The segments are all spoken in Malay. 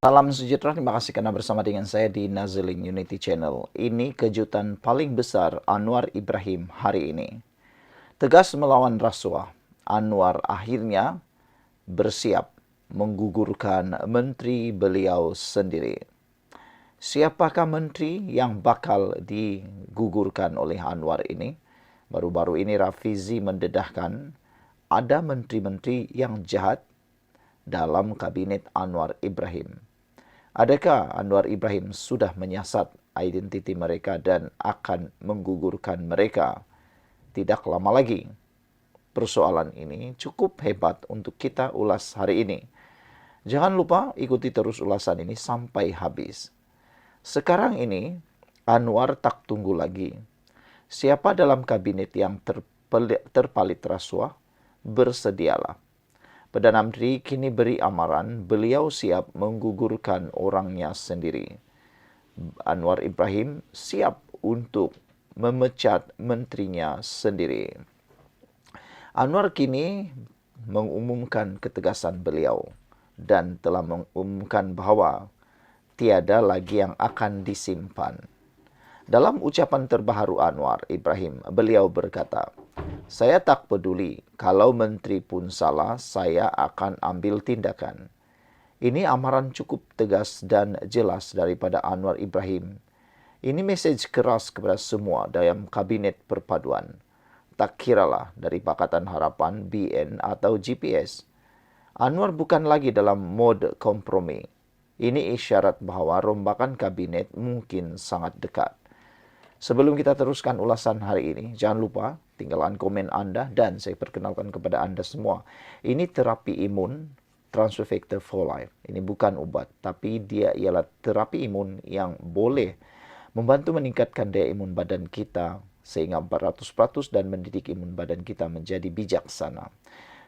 Salam sejahtera, terima kasih karena bersama dengan saya di Nazilin Unity Channel. Ini kejutan paling besar Anwar Ibrahim hari ini. Tegas melawan rasuah, Anwar akhirnya bersiap menggugurkan menteri beliau sendiri. Siapakah menteri yang bakal digugurkan oleh Anwar ini? Baru-baru ini Rafizi mendedahkan ada menteri-menteri yang jahat dalam kabinet Anwar Ibrahim. Adakah Anwar Ibrahim sudah menyiasat identiti mereka dan akan menggugurkan mereka? Tidak lama lagi. Persoalan ini cukup hebat untuk kita ulas hari ini. Jangan lupa ikuti terus ulasan ini sampai habis. Sekarang ini Anwar tak tunggu lagi. Siapa dalam kabinet yang terpalit rasuah? Bersedialah. Perdana Menteri kini beri amaran beliau siap menggugurkan orangnya sendiri. Anwar Ibrahim siap untuk memecat menterinya sendiri. Anwar kini mengumumkan ketegasan beliau dan telah mengumumkan bahwa tiada lagi yang akan disimpan. Dalam ucapan terbaru Anwar Ibrahim, beliau berkata, "Saya tak peduli, kalau menteri pun salah, saya akan ambil tindakan." Ini amaran cukup tegas dan jelas daripada Anwar Ibrahim. Ini mesej keras kepada semua dalam kabinet perpaduan. Tak kiralah dari Pakatan Harapan, BN atau GPS. Anwar bukan lagi dalam mode kompromi. Ini isyarat bahwa rombakan kabinet mungkin sangat dekat. Sebelum kita teruskan ulasan hari ini, jangan lupa tinggalkan komen Anda dan saya perkenalkan kepada Anda semua. Ini terapi imun transfer factor for life. Ini bukan obat, tapi dia ialah terapi imun yang boleh membantu meningkatkan daya imun badan kita sehingga 400% dan mendidik imun badan kita menjadi bijaksana.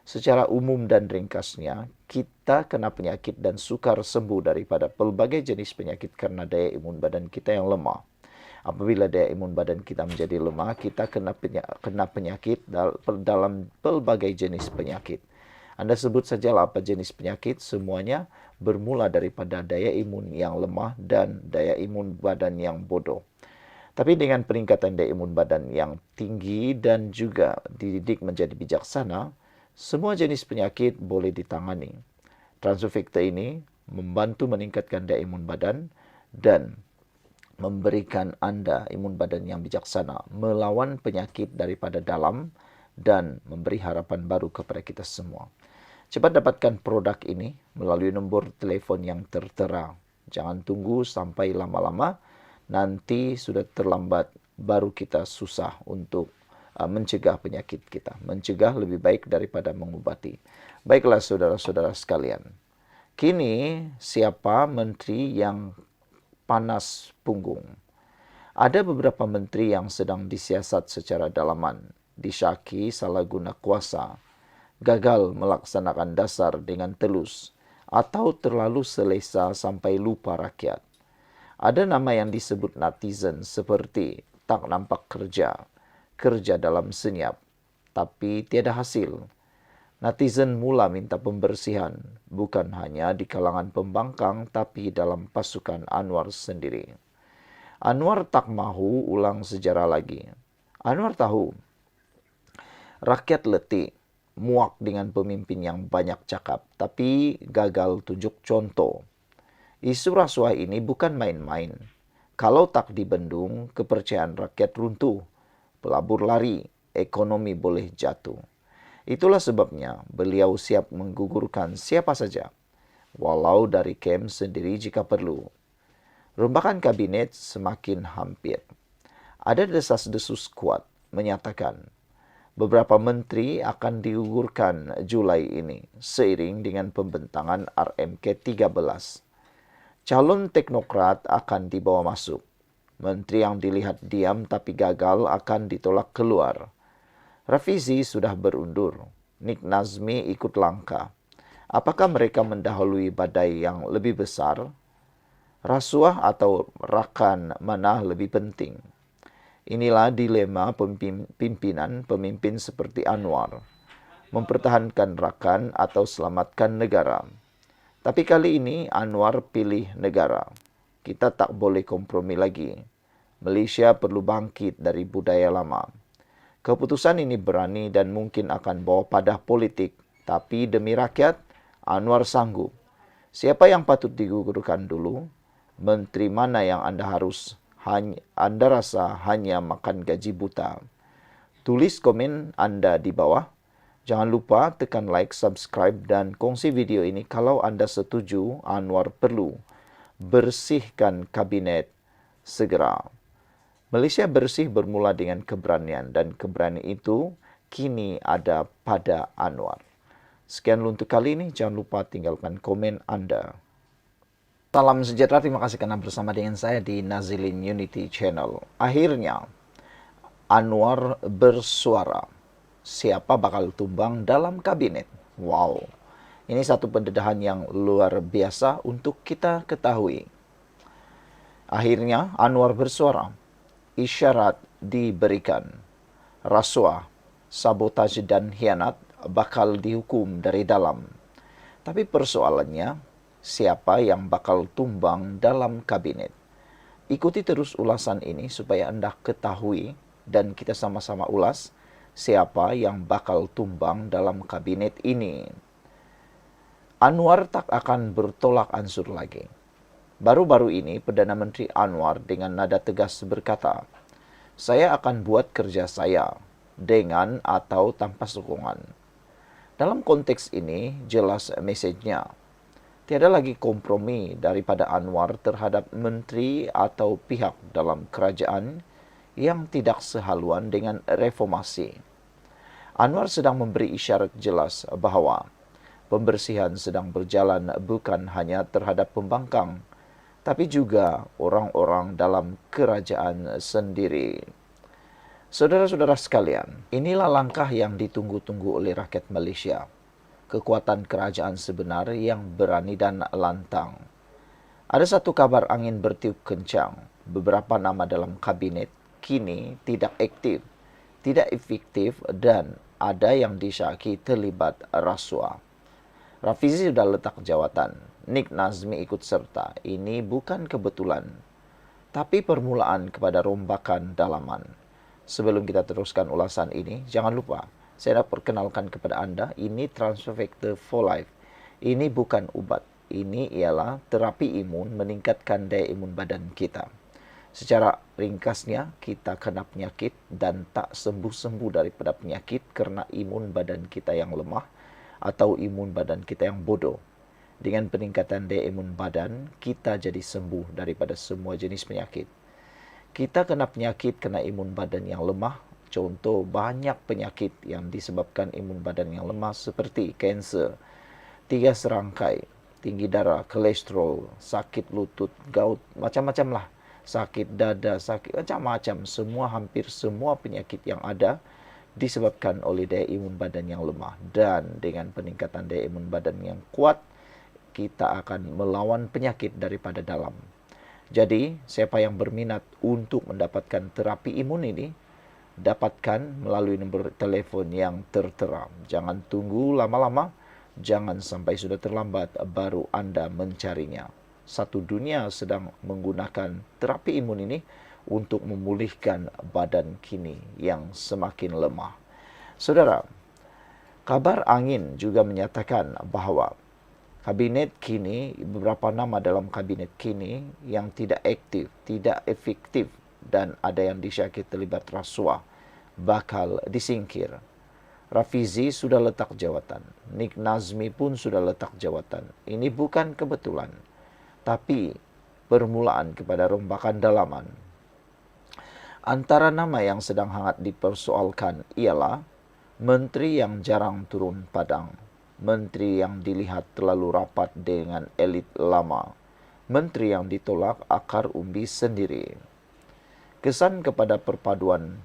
Secara umum dan ringkasnya, kita kena penyakit dan sukar sembuh daripada pelbagai jenis penyakit karena daya imun badan kita yang lemah. Apabila daya imun badan kita menjadi lemah, kita kena penyakit dalam pelbagai jenis penyakit. Anda sebut sajalah apa jenis penyakit, semuanya bermula daripada daya imun yang lemah dan daya imun badan yang bodoh. Tapi dengan peningkatan daya imun badan yang tinggi dan juga dididik menjadi bijaksana, semua jenis penyakit boleh ditangani. Transfer factor ini membantu meningkatkan daya imun badan dan memberikan Anda imun badan yang bijaksana, melawan penyakit daripada dalam dan memberi harapan baru kepada kita semua. Cepat dapatkan produk ini melalui nombor telefon yang tertera. Jangan tunggu sampai lama-lama, nanti sudah terlambat, baru kita susah untuk mencegah penyakit kita. Mencegah lebih baik daripada mengobati. Baiklah saudara-saudara sekalian. Kini siapa menteri yang panas punggung? Ada beberapa menteri yang sedang disiasat secara dalaman, disyaki salah guna kuasa, gagal melaksanakan dasar dengan telus, atau terlalu selesa sampai lupa rakyat. Ada nama yang disebut netizen seperti tak nampak kerja, kerja dalam senyap, tapi tiada hasil. Netizen mula minta pembersihan, bukan hanya di kalangan pembangkang, tapi dalam pasukan Anwar sendiri. Anwar tak mahu ulang sejarah lagi. Anwar tahu, rakyat letih, muak dengan pemimpin yang banyak cakap, tapi gagal tunjuk contoh. Isu rasuah ini bukan main-main. Kalau tak dibendung, kepercayaan rakyat runtuh, pelabur lari, ekonomi boleh jatuh. Itulah sebabnya beliau siap menggugurkan siapa saja, walau dari KEM sendiri jika perlu. Rombakan kabinet semakin hampir. Ada desas-desus kuat menyatakan beberapa menteri akan digugurkan Julai ini seiring dengan pembentangan RMK 13. Calon teknokrat akan dibawa masuk. Menteri yang dilihat diam tapi gagal akan ditolak keluar. Rafizi sudah berundur. Nik Nazmi ikut langkah. Apakah mereka mendahului badai yang lebih besar? Rasuah atau rakan mana lebih penting? Inilah dilema pemimpin seperti Anwar. Mempertahankan rakan atau selamatkan negara. Tapi kali ini Anwar pilih negara. Kita tak boleh kompromi lagi. Malaysia perlu bangkit dari budaya lama. Keputusan ini berani dan mungkin akan bawa padah politik, tapi demi rakyat, Anwar sanggup. Siapa yang patut digugurkan dulu? Menteri mana yang Anda rasa hanya makan gaji buta? Tulis komen Anda di bawah. Jangan lupa tekan like, subscribe, dan kongsi video ini kalau Anda setuju Anwar perlu bersihkan kabinet segera. Malaysia bersih bermula dengan keberanian dan keberanian itu kini ada pada Anwar. Sekian untuk kali ini, jangan lupa tinggalkan komen Anda. Salam sejahtera, terima kasih karena bersama dengan saya di Nazilin Unity Channel. Akhirnya, Anwar bersuara. Siapa bakal tumbang dalam kabinet? Wow, ini satu pendedahan yang luar biasa untuk kita ketahui. Akhirnya, Anwar bersuara. Isyarat diberikan. Rasuah, sabotaj dan hianat bakal dihukum dari dalam. Tapi persoalannya, siapa yang bakal tumbang dalam kabinet? Ikuti terus ulasan ini supaya Anda ketahui dan kita sama-sama ulas siapa yang bakal tumbang dalam kabinet ini. Anwar tak akan bertolak ansur lagi. Baru-baru ini, Perdana Menteri Anwar dengan nada tegas berkata, "Saya akan buat kerja saya, dengan atau tanpa sokongan." Dalam konteks ini, jelas mesejnya. Tiada lagi kompromi daripada Anwar terhadap menteri atau pihak dalam kerajaan yang tidak sehaluan dengan reformasi. Anwar sedang memberi isyarat jelas bahawa pembersihan sedang berjalan bukan hanya terhadap pembangkang, tapi juga orang-orang dalam kerajaan sendiri. Saudara-saudara sekalian, inilah langkah yang ditunggu-tunggu oleh rakyat Malaysia. Kekuatan kerajaan sebenar yang berani dan lantang. Ada satu kabar angin bertiup kencang. Beberapa nama dalam kabinet kini tidak aktif, tidak efektif, dan ada yang disyaki terlibat rasuah. Rafizi sudah letak jawatan. Nik Nazmi ikut serta. Ini bukan kebetulan, tapi permulaan kepada rombakan dalaman. Sebelum kita teruskan ulasan ini, jangan lupa saya nak perkenalkan kepada Anda, ini Transfer Factor for Life. Ini bukan ubat. Ini ialah terapi imun meningkatkan daya imun badan kita. Secara ringkasnya, kita kena penyakit dan tak sembuh-sembuh daripada penyakit kerana imun badan kita yang lemah atau imun badan kita yang bodoh. Dengan peningkatan daya imun badan, kita jadi sembuh daripada semua jenis penyakit. Kita kena penyakit kena imun badan yang lemah. Contoh banyak penyakit yang disebabkan imun badan yang lemah seperti kanser, 3 serangkai, tinggi darah, kolesterol, sakit lutut, gout, macam-macam lah. Sakit dada, sakit macam-macam. Hampir semua penyakit yang ada disebabkan oleh daya imun badan yang lemah. Dan dengan peningkatan daya imun badan yang kuat, kita akan melawan penyakit daripada dalam. Jadi, siapa yang berminat untuk mendapatkan terapi imun ini, dapatkan melalui nombor telefon yang tertera. Jangan tunggu lama-lama, jangan sampai sudah terlambat baru Anda mencarinya. Satu dunia sedang menggunakan terapi imun ini untuk memulihkan badan kini yang semakin lemah. Saudara, kabar angin juga menyatakan bahawa kabinet kini, beberapa nama dalam kabinet kini yang tidak aktif, tidak efektif, dan ada yang disyaki terlibat rasuah, bakal disingkir. Rafizi sudah letak jawatan. Nik Nazmi pun sudah letak jawatan. Ini bukan kebetulan, tapi permulaan kepada rombakan dalaman. Antara nama yang sedang hangat dipersoalkan ialah menteri yang jarang turun padang, menteri yang dilihat terlalu rapat dengan elit lama, menteri yang ditolak akar umbi sendiri. Kesan kepada perpaduan,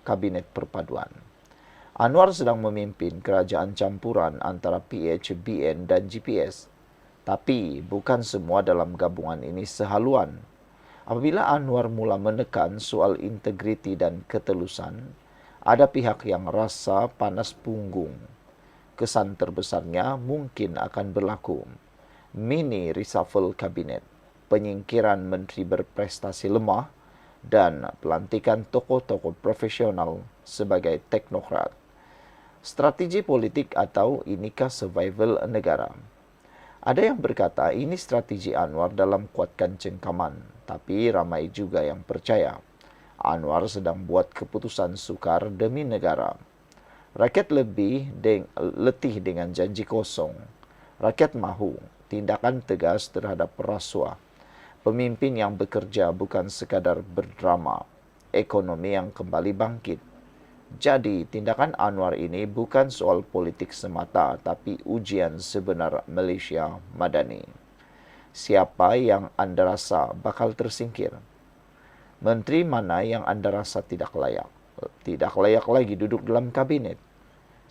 kabinet perpaduan. Anwar sedang memimpin kerajaan campuran antara PH, BN dan GPS. Tapi bukan semua dalam gabungan ini sehaluan. Apabila Anwar mula menekan soal integriti dan ketelusan, ada pihak yang rasa panas punggung. Kesan terbesarnya mungkin akan berlaku. mini reshuffle kabinet, penyingkiran menteri berprestasi lemah, dan pelantikan tokoh-tokoh profesional sebagai teknokrat. Strategi politik atau inikah survival negara? Ada yang berkata ini strategi Anwar dalam kuatkan cengkaman, tapi ramai juga yang percaya Anwar sedang buat keputusan sukar demi negara. Rakyat letih dengan janji kosong. Rakyat mahu tindakan tegas terhadap rasuah. Pemimpin yang bekerja bukan sekadar berdrama. Ekonomi yang kembali bangkit. Jadi, tindakan Anwar ini bukan soal politik semata, tapi ujian sebenar Malaysia Madani. Siapa yang Anda rasa bakal tersingkir? Menteri mana yang Anda rasa tidak layak? Tidak layak lagi duduk dalam kabinet?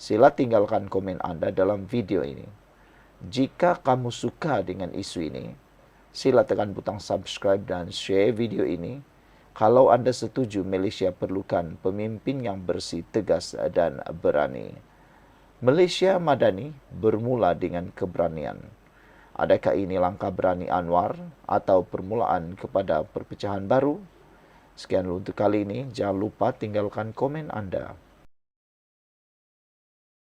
Sila tinggalkan komen Anda dalam video ini. Jika kamu suka dengan isu ini, sila tekan butang subscribe dan share video ini. Kalau Anda setuju Malaysia perlukan pemimpin yang bersih, tegas dan berani. Malaysia Madani bermula dengan keberanian. Adakah ini langkah berani Anwar atau permulaan kepada perpecahan baru? Sekian untuk kali ini. Jangan lupa tinggalkan komen Anda.